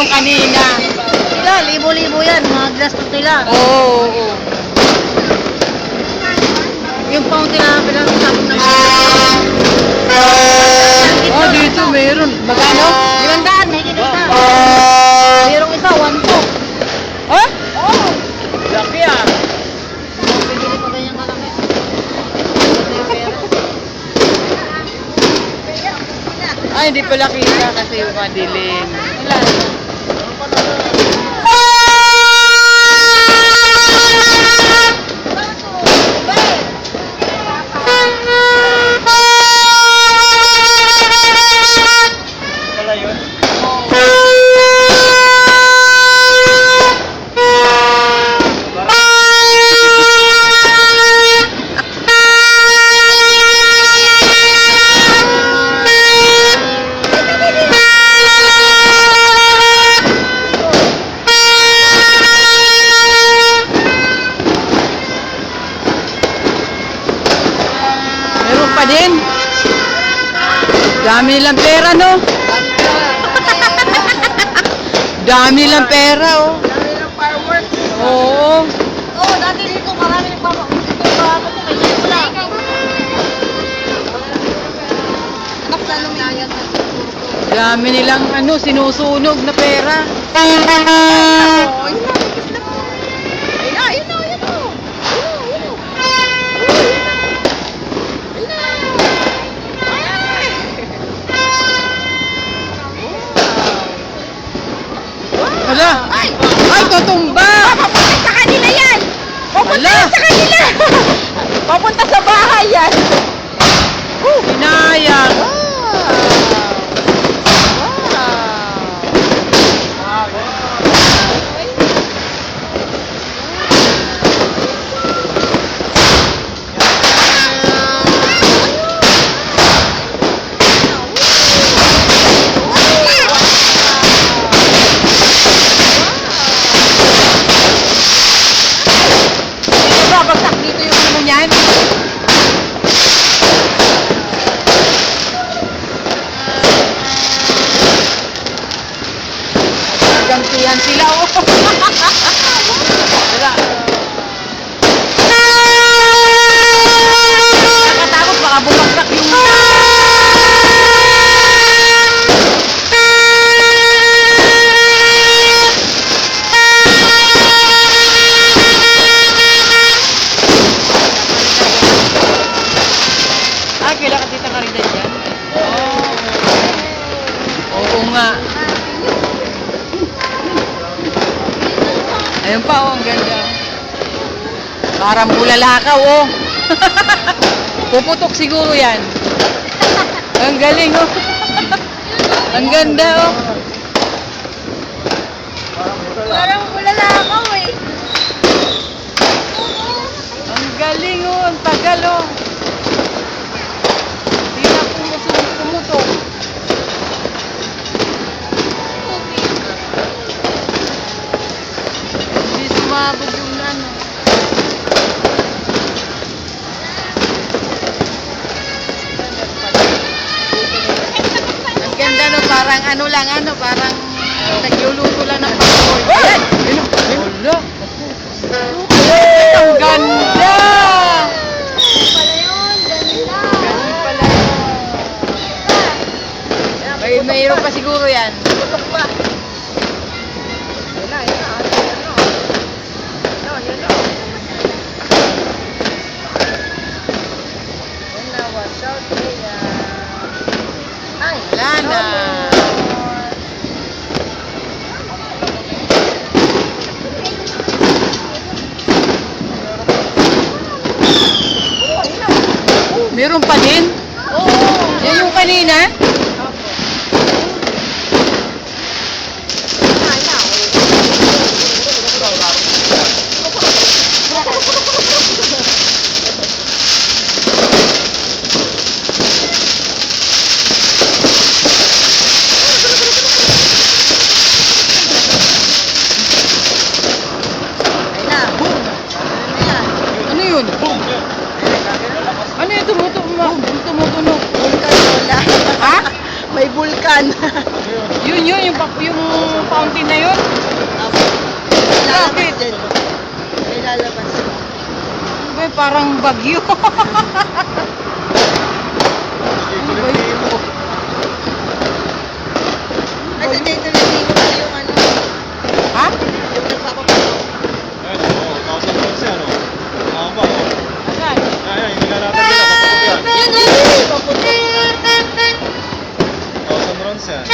yan kanina. Sila, libo-libo yan, mga gastos nila. Oo, oo. Yung fountain na pinag-usapin ng Oh, dito meron. Magkano? 500, may kinita. Merong isa, 1.2. Ha? Oo. Laki ah. Bibili pa ganyan kalaki. Ay, hindi pala kita kasi yung madilim. Ilan? Pala yun? Meron pa din. Dami nilang pera, no? Dami nilang pera, oh. Dami ng fireworks. Oo. Oo, dati dito marami ng fireworks. Dito marami ko, kaya wala. Anak na lumayan. Dami nilang sinusunog na pera. Oh, yun na, bigis na po. Ayun na, ayun na, ayun na. Hala! Ay! Ay, tutumba! Papunta sa kanila yan! Papunta Hala! yan sa kanila! Papunta sa bahay yan! Sinayang! Babagsak dito yung ano niyan. Gantihan sila, oh. Wala. Nakatakot, baka bumagsak yung... Ah, kailan ka tita Karida dyan? Oo nga. Ayun pa, oh, ang ganda. Parang bulalakaw, oh. Puputok siguro yan. Ang galing, oh. Ang ganda, oh. Parang bulalakaw eh. Ang galing, oh. Ang tagal, oh. Hindi na pumutok. Hindi sumabog yung ano. Ang ganda, no? Parang ano lang, parang nagluluto lang ng popcorn. Ayan! Wala! Ang ganda! Pala yun, ganda. Ganun pala yun. Mayroon pa siguro yan. Tutok pa. Yan na, yan na. Yan na. Yan na, watch out, Leia. Ay, Wala na. parang bagyo. Dito. Ay, sa dito na yung ano. Ha? Yung nagpapapato. Ayun, oo. 1,000 ano? Mahaba, oh. Asan? Ayan, hindi nga natin nila. Paputok yan. Yan, ay! Paputok. 1,000 rounds yan.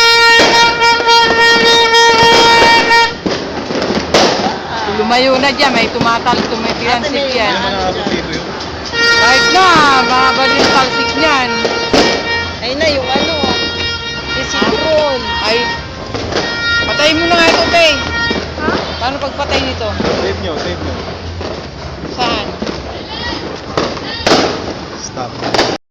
Lumayo na dyan, may tumipiransit Hindi yan. naman nakabot dito yun. Kahit na, mahaba din yung talsik niyan. Ayun na, yung ano. Yung siguron. Ay, patayin mo na nga ito, te. Paano pagpatay nito? Save nyo, save nyo. Saan? Stop.